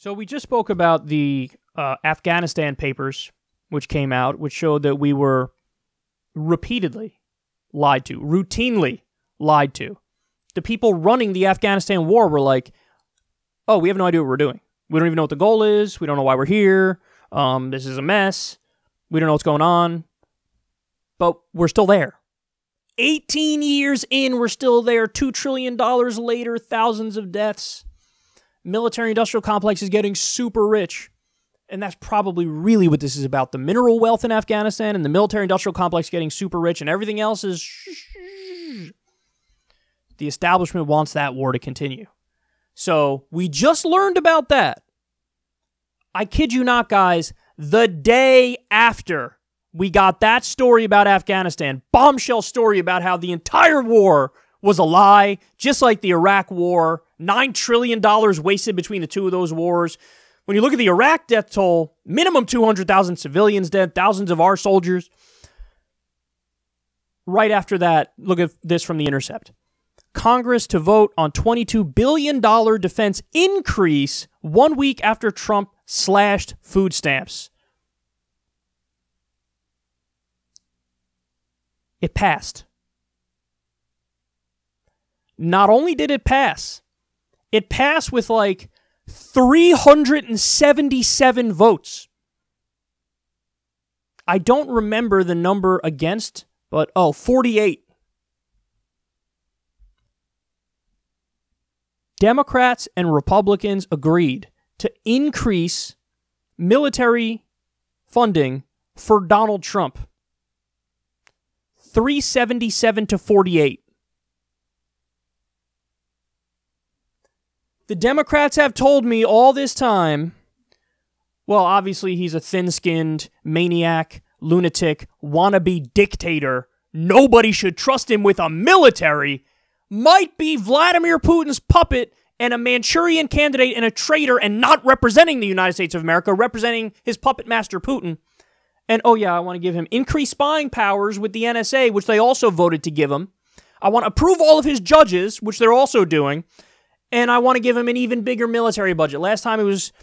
So we just spoke about the Afghanistan papers, which came out, which showed that we were repeatedly lied to, routinely lied to. The people running the Afghanistan war were like, oh, we have no idea what we're doing. We don't even know what the goal is. We don't know why we're here. This is a mess. We don't know what's going on. But we're still there. 18 years in, we're still there. $2 trillion later, thousands of deaths. Military-industrial complex is getting super rich. And that's probably really what this is about. The mineral wealth in Afghanistan and the military-industrial complex getting super rich, and everything else is... The establishment wants that war to continue. So we just learned about that. I kid you not, guys. The day after we got that story about Afghanistan, bombshell story about how the entire war was a lie, just like the Iraq war, $9 trillion wasted between the two of those wars. When you look at the Iraq death toll, minimum 200,000 civilians dead, thousands of our soldiers. Right after that, look at this from The Intercept. Congress to vote on $22 billion defense increase 1 week after Trump slashed food stamps. It passed. Not only did it pass with like 377 votes. I don't remember the number against, but 48. Democrats and Republicans agreed to increase military funding for Donald Trump. 377 to 48. The Democrats have told me all this time, well, obviously he's a thin-skinned maniac, lunatic, wannabe dictator. Nobody should trust him with a military. Might be Vladimir Putin's puppet and a Manchurian candidate and a traitor and not representing the United States of America, representing his puppet master Putin. And, oh yeah, I want to give him increased spying powers with the NSA, which they also voted to give him. I want to approve all of his judges, which they're also doing. And I want to give him an even bigger military budget. Last time it was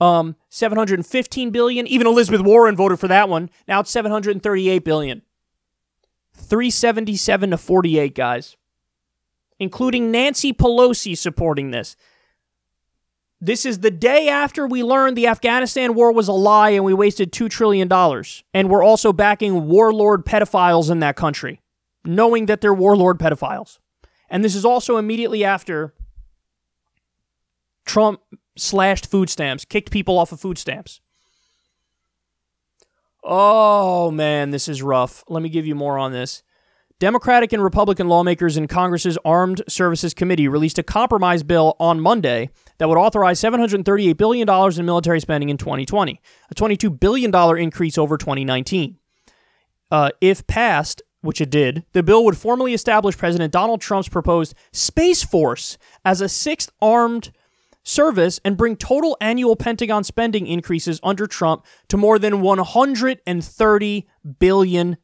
$715 billion. Even Elizabeth Warren voted for that one. Now it's $738 billion. 377 to 48, guys. Including Nancy Pelosi supporting this. This is the day after we learned the Afghanistan war was a lie and we wasted $2 trillion. And we're also backing warlord pedophiles in that country, knowing that they're warlord pedophiles. And this is also immediately after Trump slashed food stamps, kicked people off of food stamps. Oh, man, this is rough. Let me give you more on this. Democratic and Republican lawmakers in Congress's Armed Services Committee released a compromise bill on Monday that would authorize $738 billion in military spending in 2020, a $22 billion increase over 2019. If passed, which it did, the bill would formally establish President Donald Trump's proposed Space Force as a sixth armed service and bring total annual Pentagon spending increases under Trump to more than $130 billion.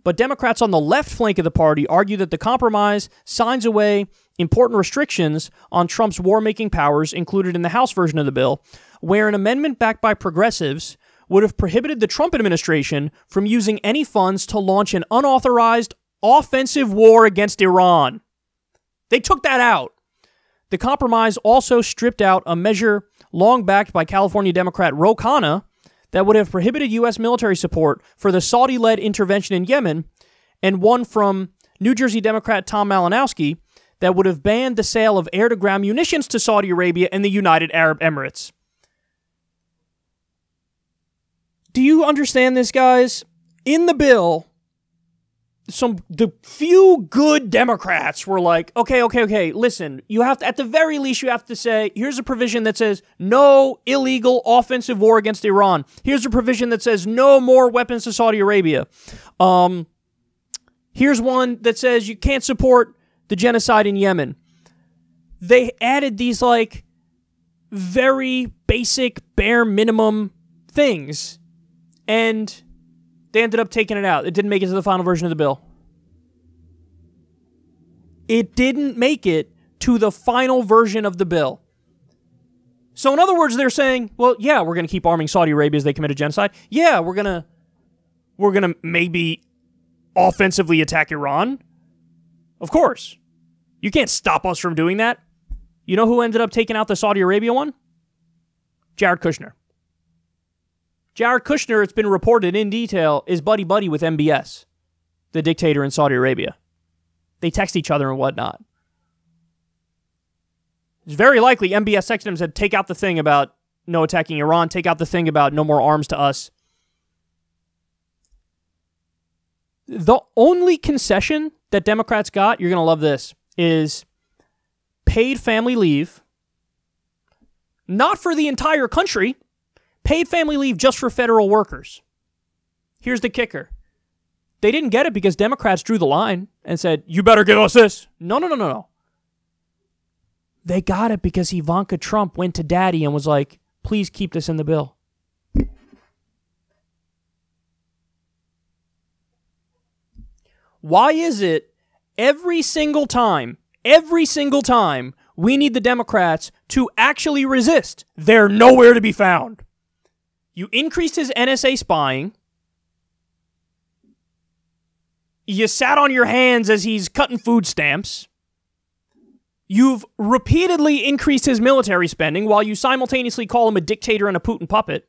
But Democrats on the left flank of the party argue that the compromise signs away important restrictions on Trump's war-making powers included in the House version of the bill, where an amendment backed by progressives would have prohibited the Trump administration from using any funds to launch an unauthorized offensive war against Iran. They took that out. The compromise also stripped out a measure long backed by California Democrat Ro Khanna that would have prohibited U.S. military support for the Saudi-led intervention in Yemen, and one from New Jersey Democrat Tom Malinowski that would have banned the sale of air-to-ground munitions to Saudi Arabia and the United Arab Emirates. Do you understand this, guys? In the bill, the few good Democrats were like, okay, listen, you have to, at the very least, you have to say, here's a provision that says no illegal offensive war against Iran. Here's a provision that says no more weapons to Saudi Arabia. Here's one that says you can't support the genocide in Yemen. They added these, like, very basic, bare minimum things, and they ended up taking it out. It didn't make it to the final version of the bill. It didn't make it to the final version of the bill. So in other words, they're saying, well, yeah, we're going to keep arming Saudi Arabia as they commit a genocide. Yeah, we're going to maybe offensively attack Iran. Of course. You can't stop us from doing that. You know who ended up taking out the Saudi Arabia one? Jared Kushner. Jared Kushner, it's been reported in detail, is buddy-buddy with MBS, the dictator in Saudi Arabia. They text each other and whatnot. It's very likely MBS texted him and said, take out the thing about no attacking Iran, take out the thing about no more arms to us. The only concession that Democrats got, you're going to love this, is paid family leave, not for the entire country, paid family leave just for federal workers. Here's the kicker. They didn't get it because Democrats drew the line and said, you better give us this. No. They got it because Ivanka Trump went to daddy and was like, please keep this in the bill. Why is it every single time, we need the Democrats to actually resist? They're nowhere to be found. You increased his NSA spying. You sat on your hands as he's cutting food stamps. You've repeatedly increased his military spending while you simultaneously call him a dictator and a Putin puppet.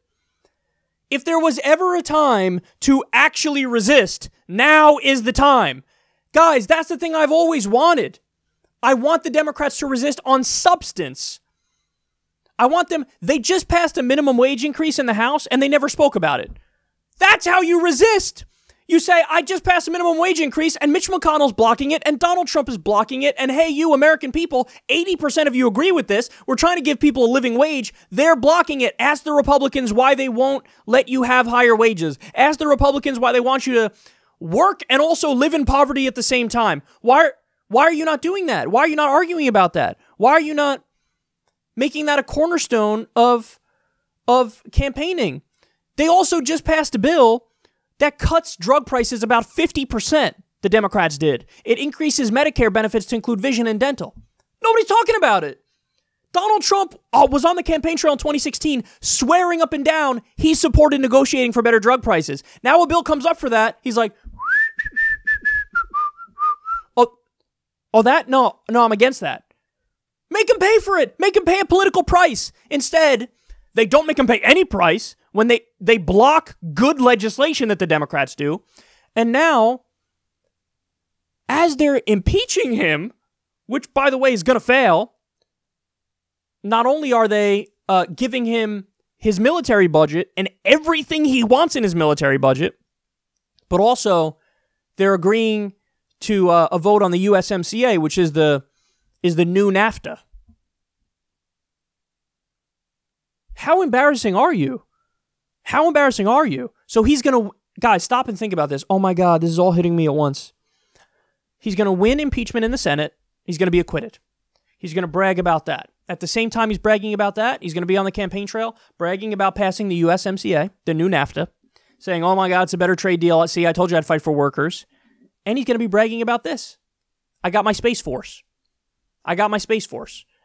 If there was ever a time to actually resist, now is the time. Guys, that's the thing I've always wanted. I want the Democrats to resist on substance. I want them, they just passed a minimum wage increase in the House and they never spoke about it. That's how you resist. You say, I just passed a minimum wage increase and Mitch McConnell's blocking it and Donald Trump is blocking it. And hey, you American people, 80% of you agree with this. We're trying to give people a living wage. They're blocking it. Ask the Republicans why they won't let you have higher wages. Ask the Republicans why they want you to work and also live in poverty at the same time. Why are you not doing that? Why are you not arguing about that? Why are you not making that a cornerstone of campaigning? They also just passed a bill that cuts drug prices about 50%, the Democrats did. It increases Medicare benefits to include vision and dental. Nobody's talking about it. Donald Trump was on the campaign trail in 2016 swearing up and down he supported negotiating for better drug prices. Now a bill comes up for that. He's like, No, I'm against that. Make him pay for it. Make him pay a political price. Instead, they don't make him pay any price when they block good legislation that the Democrats do. And now, as they're impeaching him, which, by the way, is going to fail, not only are they giving him his military budget and everything he wants in his military budget, but also they're agreeing to a vote on the USMCA, which is the new NAFTA. How embarrassing are you? How embarrassing are you? So he's going to... Guys, stop and think about this. Oh my God, this is all hitting me at once. He's going to win impeachment in the Senate. He's going to be acquitted. He's going to brag about that. At the same time he's bragging about that, he's going to be on the campaign trail bragging about passing the USMCA, the new NAFTA, saying, oh my God, it's a better trade deal. See, I told you I'd fight for workers. And he's going to be bragging about this. I got my Space Force.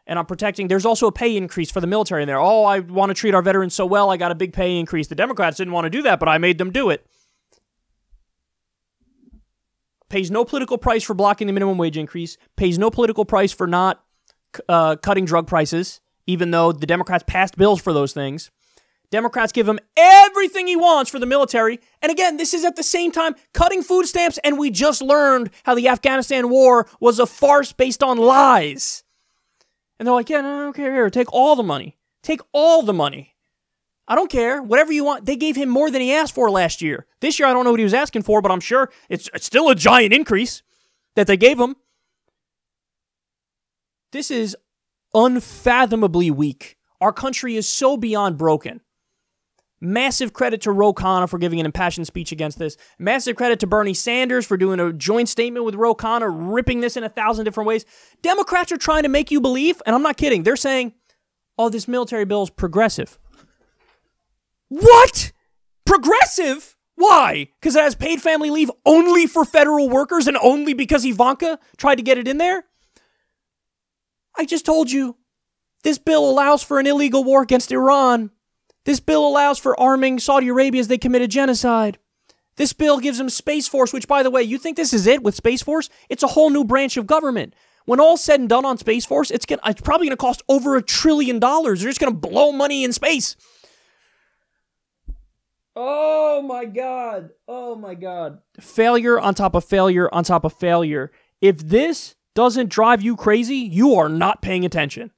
And I'm protecting. There's also a pay increase for the military in there. Oh, I want to treat our veterans so well. I got a big pay increase. The Democrats didn't want to do that, but I made them do it. Pays no political price for blocking the minimum wage increase. Pays no political price for not cutting drug prices, even though the Democrats passed bills for those things. Democrats give him everything he wants for the military. And again, this is at the same time cutting food stamps. And we just learned how the Afghanistan war was a farce based on lies. And they're like, yeah, no, I don't care. Here, take all the money. Take all the money. I don't care. Whatever you want. They gave him more than he asked for last year. This year, I don't know what he was asking for, but I'm sure it's still a giant increase that they gave him. This is unfathomably weak. Our country is so beyond broken. Massive credit to Ro Khanna for giving an impassioned speech against this. Massive credit to Bernie Sanders for doing a joint statement with Ro Khanna, ripping this in 1,000 different ways. Democrats are trying to make you believe, and I'm not kidding, they're saying, oh, this military bill is progressive. What? Progressive? Why? Because it has paid family leave only for federal workers and only because Ivanka tried to get it in there? I just told you This bill allows for an illegal war against Iran. This bill allows for arming Saudi Arabia as they committed genocide. This bill gives them Space Force, which, by the way, you think this is it with Space Force? It's a whole new branch of government. When all's said and done on Space Force, it's probably going to cost over $1 trillion. They're just going to blow money in space. Oh, my God. Oh, my God. Failure on top of failure on top of failure. If this doesn't drive you crazy, you are not paying attention.